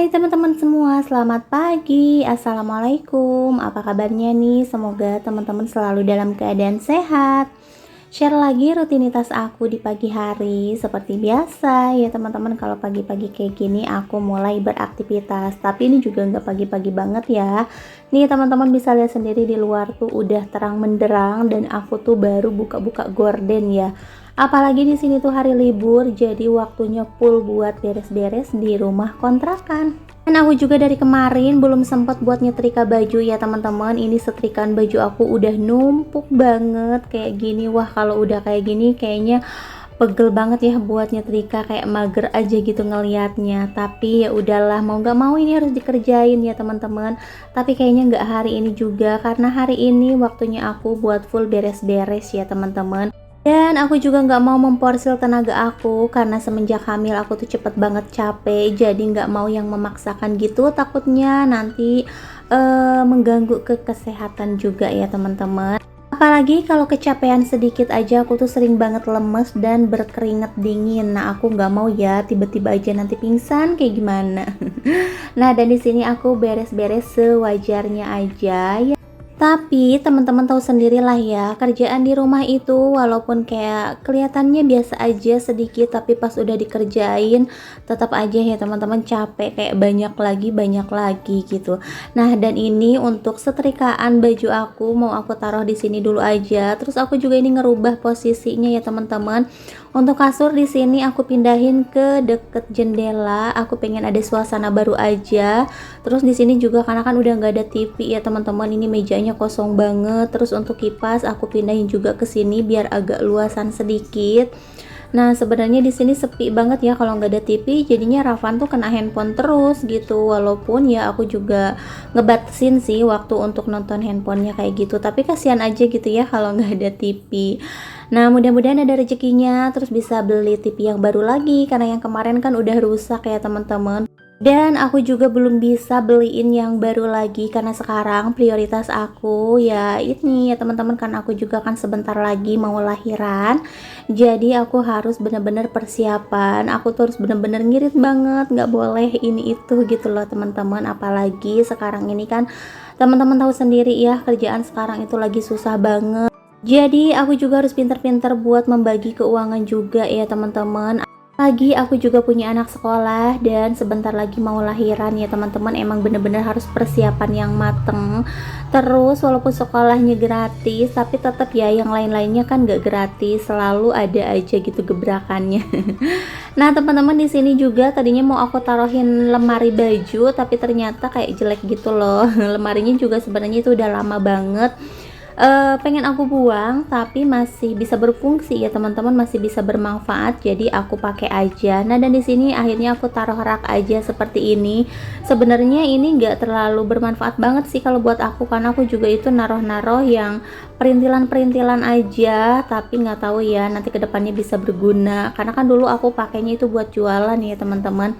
Hai teman-teman semua, selamat pagi. Assalamualaikum. Apa kabarnya nih? Semoga teman-teman selalu dalam keadaan sehat. Share lagi rutinitas aku di pagi hari. Seperti biasa ya teman-teman, kalau pagi-pagi kayak gini aku mulai beraktivitas. Tapi ini juga nggak pagi-pagi banget ya. Nih teman-teman bisa lihat sendiri di luar tuh udah terang menderang dan aku tuh baru buka-buka gorden ya. Apalagi di sini tuh hari libur, jadi waktunya full buat beres-beres di rumah kontrakan. Dan aku juga dari kemarin belum sempat buat nyetrika baju ya teman-teman. Ini setrikaan baju aku udah numpuk banget kayak gini. Wah, kalau udah kayak gini kayaknya pegel banget ya buat nyetrika, kayak mager aja gitu ngelihatnya. Tapi ya udahlah, mau nggak mau ini harus dikerjain ya teman-teman. Tapi kayaknya nggak hari ini juga, karena hari ini waktunya aku buat full beres-beres ya teman-teman. Dan aku juga nggak mau memporsil tenaga aku, karena semenjak hamil aku tuh cepet banget capek. Jadi nggak mau yang memaksakan gitu, takutnya nanti mengganggu ke kesehatan juga ya teman-teman. Apalagi kalau kecapean sedikit aja aku tuh sering banget lemes dan berkeringat dingin. Nah aku nggak mau ya tiba-tiba aja nanti pingsan kayak gimana. Nah dan di sini aku beres-beres sewajarnya aja ya. Tapi teman-teman tahu sendirilah ya, kerjaan di rumah itu walaupun kayak kelihatannya biasa aja sedikit, tapi pas udah dikerjain tetap aja ya teman-teman capek, kayak banyak lagi gitu. Nah, dan ini untuk setrikaan baju aku mau aku taruh di sini dulu aja. Terus aku juga ini ngerubah posisinya ya teman-teman. Untuk kasur di sini aku pindahin ke deket jendela. Aku pengen ada suasana baru aja. Terus di sini juga karena kan udah nggak ada TV ya teman-teman, ini mejanya kosong banget. Terus untuk kipas aku pindahin juga ke sini biar agak luasan sedikit. Nah sebenarnya di sini sepi banget ya kalau nggak ada TV, jadinya Rafan tuh kena handphone terus gitu. Walaupun ya aku juga ngebatasin sih waktu untuk nonton handphonenya kayak gitu, tapi kasihan aja gitu ya kalau nggak ada TV. Nah mudah-mudahan ada rezekinya terus bisa beli TV yang baru lagi, karena yang kemarin kan udah rusak ya teman-teman. Dan aku juga belum bisa beliin yang baru lagi, karena sekarang prioritas aku ya ini ya teman-teman, kan aku juga kan sebentar lagi mau lahiran. Jadi aku harus bener-bener persiapan, aku tuh harus bener-bener ngirit banget, nggak boleh ini itu gitu loh teman-teman. Apalagi sekarang ini kan teman-teman tahu sendiri ya, kerjaan sekarang itu lagi susah banget. Jadi aku juga harus pinter-pinter buat membagi keuangan juga ya teman-teman. Lagi aku juga punya anak sekolah dan sebentar lagi mau lahiran ya teman-teman. Emang bener-bener harus persiapan yang mateng. Terus walaupun sekolahnya gratis, tapi tetap ya yang lain-lainnya kan gak gratis, selalu ada aja gitu gebrakannya. Nah teman-teman, di sini juga tadinya mau aku taruhin lemari baju, tapi ternyata kayak jelek gitu loh. Lemarinya juga sebenarnya itu udah lama banget. Pengen aku buang tapi masih bisa berfungsi ya teman-teman, masih bisa bermanfaat, jadi aku pakai aja. Nah dan di sini akhirnya aku taruh rak aja seperti ini. Sebenarnya ini enggak terlalu bermanfaat banget sih kalau buat aku, karena aku juga itu naruh-naruh yang perintilan-perintilan aja, tapi nggak tahu ya nanti kedepannya bisa berguna, karena kan dulu aku pakainya itu buat jualan ya teman-teman.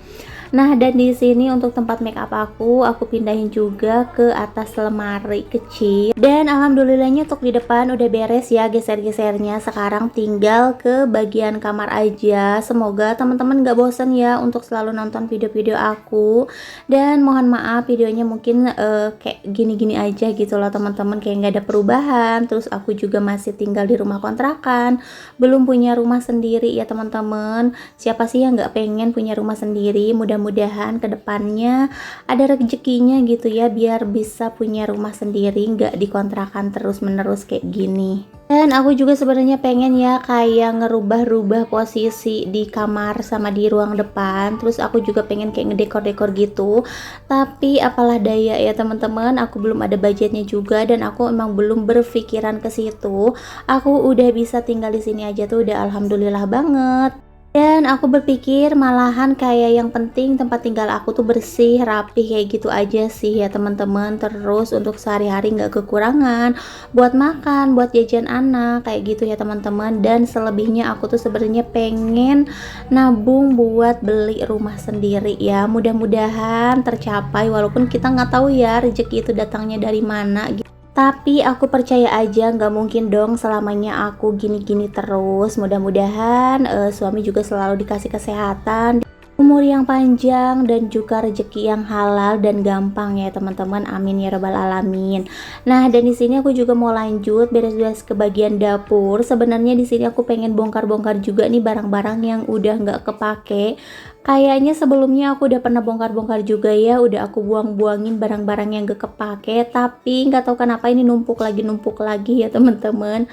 Nah dan di sini untuk tempat make up aku pindahin juga ke atas lemari kecil. Dan alhamdulillahnya untuk di depan udah beres ya geser-gesernya. Sekarang tinggal ke bagian kamar aja. Semoga teman-teman gak bosan ya untuk selalu nonton video-video aku. Dan mohon maaf videonya mungkin kayak gini-gini aja gitu loh teman-teman, kayak gak ada perubahan. Terus aku juga masih tinggal di rumah kontrakan, belum punya rumah sendiri ya teman-teman. Siapa sih yang gak pengen punya rumah sendiri? Mudah-mudahan kedepannya ada rezekinya gitu ya, biar bisa punya rumah sendiri, nggak dikontrakan terus menerus kayak gini. Dan aku juga sebenarnya pengen ya kayak ngerubah-rubah posisi di kamar sama di ruang depan. Terus aku juga pengen kayak ngedekor-dekor gitu, tapi apalah daya ya teman-teman, aku belum ada budgetnya juga dan aku emang belum berpikiran ke situ. Aku udah bisa tinggal di sini aja tuh udah alhamdulillah banget. Dan aku berpikir malahan kayak yang penting tempat tinggal aku tuh bersih, rapi kayak gitu aja sih ya teman-teman. Terus untuk sehari-hari nggak kekurangan buat makan, buat jajan anak kayak gitu ya teman-teman. Dan selebihnya aku tuh sebenarnya pengen nabung buat beli rumah sendiri ya. Mudah-mudahan tercapai, walaupun kita nggak tahu ya rezeki itu datangnya dari mana gitu. Tapi aku percaya aja, nggak mungkin dong selamanya aku gini-gini terus. Mudah-mudahan suami juga selalu dikasih kesehatan, umur yang panjang dan juga rezeki yang halal dan gampang ya teman-teman. Amin ya rabbal alamin. Nah, dan di sini aku juga mau lanjut beres-beres ke bagian dapur. Sebenarnya di sini aku pengen bongkar-bongkar juga nih barang-barang yang udah nggak kepake. Kayaknya sebelumnya aku udah pernah bongkar-bongkar juga ya, udah aku buang-buangin barang-barang yang gak kepake, tapi nggak tahu kenapa ini numpuk lagi ya teman-teman.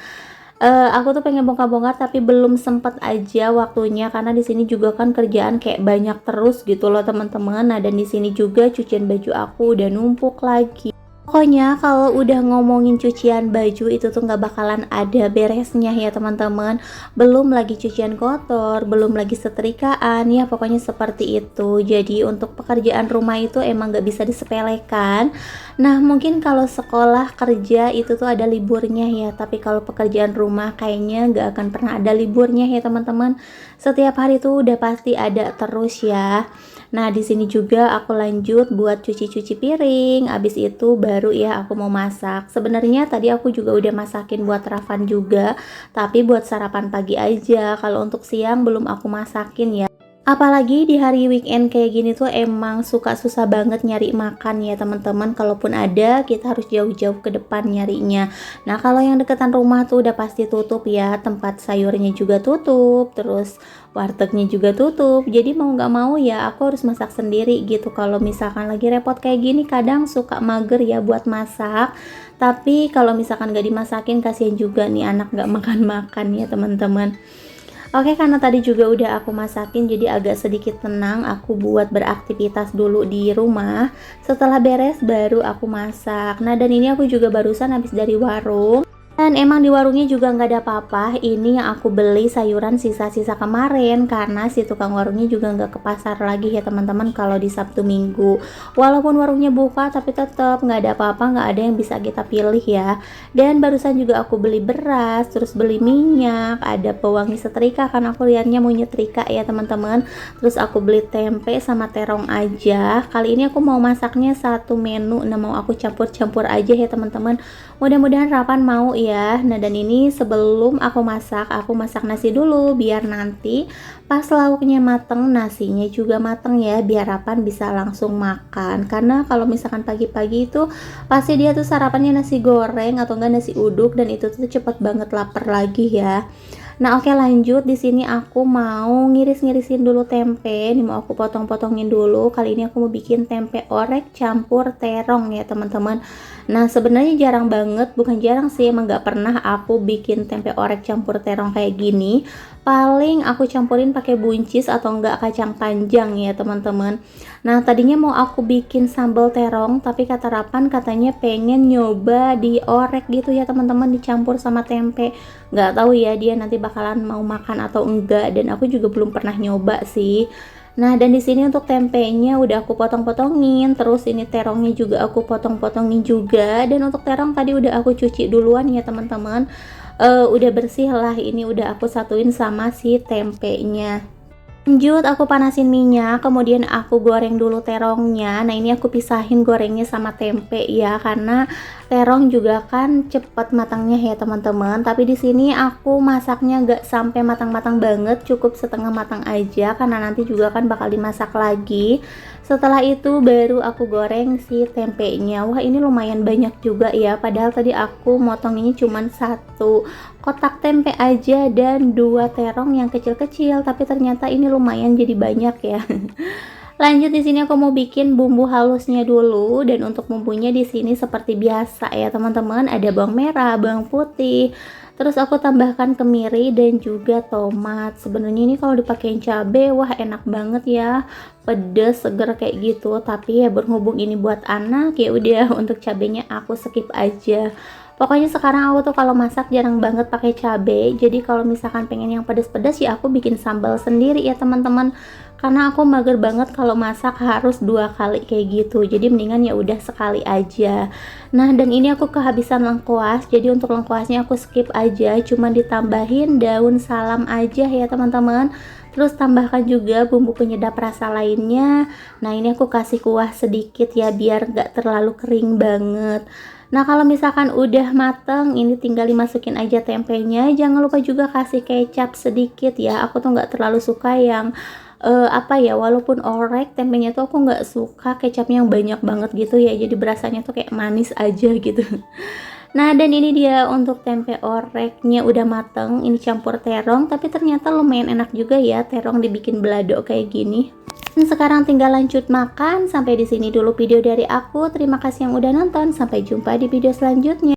Aku tuh pengen bongkar-bongkar tapi belum sempet aja waktunya karena di sini juga kan kerjaan kayak banyak terus gitu loh teman-teman. Nah, dan di sini juga cucian baju aku udah numpuk lagi. Pokoknya kalau udah ngomongin cucian baju itu tuh nggak bakalan ada beresnya ya teman-teman. Belum lagi cucian kotor, belum lagi setrikaan ya, pokoknya seperti itu. Jadi untuk pekerjaan rumah itu emang nggak bisa disepelekan. Nah, mungkin kalau sekolah kerja itu tuh ada liburnya ya, tapi kalau pekerjaan rumah kayaknya nggak akan pernah ada liburnya ya teman-teman. Setiap hari tuh udah pasti ada terus ya. Nah, di sini juga aku lanjut buat cuci-cuci piring. Abis itu baru ya aku mau masak. Sebenarnya tadi aku juga udah masakin buat Rafan juga, tapi buat sarapan pagi aja. Kalau untuk siang belum aku masakin ya. Apalagi di hari weekend kayak gini tuh emang suka susah banget nyari makan ya teman-teman. Kalaupun ada, kita harus jauh-jauh ke depan nyarinya. Nah, kalau yang deketan rumah tuh udah pasti tutup ya. Tempat sayurnya juga tutup, terus wartegnya juga tutup. Jadi mau nggak mau ya aku harus masak sendiri gitu. Kalau misalkan lagi repot kayak gini kadang suka mager ya buat masak. Tapi kalau misalkan nggak dimasakin kasihan juga nih anak nggak makan-makan ya teman-teman. Oke, karena tadi juga udah aku masakin jadi agak sedikit tenang, aku buat beraktivitas dulu di rumah. Setelah beres baru aku masak. Nah, dan ini aku juga barusan habis dari warung. Dan emang di warungnya juga nggak ada apa-apa. Ini yang aku beli sayuran sisa-sisa kemarin karena si tukang warungnya juga nggak ke pasar lagi ya teman-teman kalau di Sabtu Minggu. Walaupun warungnya buka tapi tetap nggak ada apa-apa, nggak ada yang bisa kita pilih ya. Dan barusan juga aku beli beras, terus beli minyak, ada pewangi setrika kan aku liatnya mau nyetrika ya teman-teman. Terus aku beli tempe sama terong aja. Kali ini aku mau masaknya satu menu, nah mau aku campur-campur aja ya teman-teman. Mudah-mudahan Rapan mau ya. Nah, dan ini sebelum aku masak nasi dulu biar nanti pas lauknya mateng, nasinya juga mateng ya, biar Rapan bisa langsung makan. Karena kalau misalkan pagi-pagi itu pasti dia tuh sarapannya nasi goreng atau enggak nasi uduk dan itu tuh cepet banget lapar lagi ya. Nah, oke, lanjut. Di sini aku mau ngiris-ngirisin dulu tempe. Ini mau aku potong-potongin dulu. Kali ini aku mau bikin tempe orek campur terong ya teman-teman. Nah, sebenarnya jarang banget, bukan jarang sih, emang gak pernah aku bikin tempe orek campur terong kayak gini. Paling aku campurin pakai buncis atau enggak kacang panjang ya teman-teman. Nah, tadinya mau aku bikin sambal terong, tapi kata Rapan katanya pengen nyoba diorek gitu ya teman-teman, dicampur sama tempe. Nggak tahu ya dia nanti bakalan mau makan atau enggak, dan aku juga belum pernah nyoba sih. Nah, dan di sini untuk tempenya udah aku potong-potongin, terus ini terongnya juga aku potong-potongin juga, dan untuk terong tadi udah aku cuci duluan ya teman-teman. Udah bersih lah, ini udah aku satuin sama si tempenya. Lanjut aku panasin minyak, kemudian aku goreng dulu terongnya. Nah, ini aku pisahin gorengnya sama tempe ya, karena terong juga kan cepet matangnya ya teman-teman. Tapi di sini aku masaknya gak sampai matang-matang banget, cukup setengah matang aja karena nanti juga kan bakal dimasak lagi. Setelah itu baru aku goreng si tempenya. Wah, ini lumayan banyak juga ya, padahal tadi aku motonginnya cuma satu kotak tempe aja dan dua terong yang kecil-kecil, tapi ternyata ini lumayan jadi banyak ya. Lanjut, di sini aku mau bikin bumbu halusnya dulu, dan untuk bumbunya di sini seperti biasa ya teman-teman, ada bawang merah, bawang putih, terus aku tambahkan kemiri dan juga tomat. Sebenarnya ini kalau dipakein cabe, wah enak banget ya, pedes seger kayak gitu. Tapi ya berhubung ini buat anak, ya udah untuk cabenya aku skip aja. Pokoknya sekarang aku tuh kalau masak jarang banget pakai cabe. Jadi kalau misalkan pengen yang pedas-pedas ya aku bikin sambal sendiri ya teman-teman. Karena aku mager banget kalau masak harus 2 kali kayak gitu. Jadi mendingan ya udah sekali aja. Nah, dan ini aku kehabisan lengkuas. Jadi untuk lengkuasnya aku skip aja, cuma ditambahin daun salam aja ya teman-teman. Terus tambahkan juga bumbu penyedap rasa lainnya. Nah, ini aku kasih kuah sedikit ya biar gak terlalu kering banget. Nah, kalau misalkan udah mateng, ini tinggal dimasukin aja tempenya. Jangan lupa juga kasih kecap sedikit ya. Aku tuh nggak terlalu suka yang apa ya, walaupun orek tempenya tuh aku nggak suka kecapnya yang banyak banget gitu ya, jadi berasanya tuh kayak manis aja gitu. Nah, dan ini dia untuk tempe oreknya udah mateng. Ini campur terong, tapi ternyata lumayan enak juga ya terong dibikin balado kayak gini. Dan sekarang tinggal lanjut makan. Sampai di sini dulu video dari aku. Terima kasih yang udah nonton. Sampai jumpa di video selanjutnya.